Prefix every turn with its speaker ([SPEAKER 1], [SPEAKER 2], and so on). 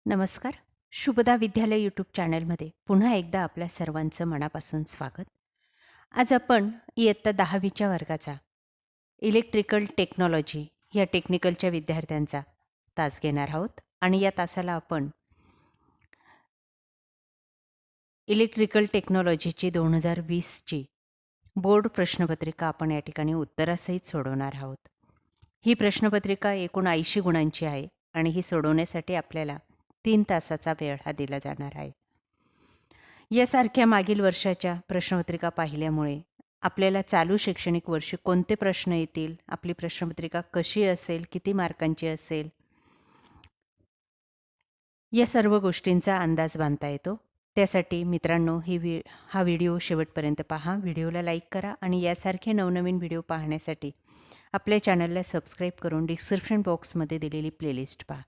[SPEAKER 1] नमस्कार. शुभदा विद्यालय यूट्यूब चॅनलमध्ये पुन्हा एकदा आपल्या सर्वांचं मनापासून स्वागत. आज आपण इयत्ता 10वीच्या वर्गाचा इलेक्ट्रिकल टेक्नॉलॉजी या टेक्निकलच्या विद्यार्थ्यांचा तास घेणार आहोत आणि या तासाला आपण इलेक्ट्रिकल टेक्नॉलॉजीची 2020ची बोर्ड प्रश्नपत्रिका आपण या ठिकाणी उत्तरासहित सोडवणार आहोत. ही प्रश्नपत्रिका एकूण 80 गुणांची आहे आणि ही सोडवण्यासाठी आपल्याला 3 तासाचा वेळ हा दिला जाणार आहे. यासारख्या मागील वर्षाच्या प्रश्नपत्रिका पाहिल्यामुळे आपल्याला चालू शैक्षणिक वर्षी कोणते प्रश्न येतील, आपली प्रश्नपत्रिका कशी असेल, किती मार्कांची असेल, या सर्व गोष्टींचा अंदाज बांधता येतो. त्यासाठी मित्रांनो हा व्हिडिओ शेवटपर्यंत पहा, व्हिडिओला लाईक करा आणि यासारखे नवनवीन व्हिडिओ पाहण्यासाठी आपल्या चॅनलला सबस्क्राईब करून डिस्क्रिप्शन बॉक्समध्ये दिलेली प्लेलिस्ट पहा.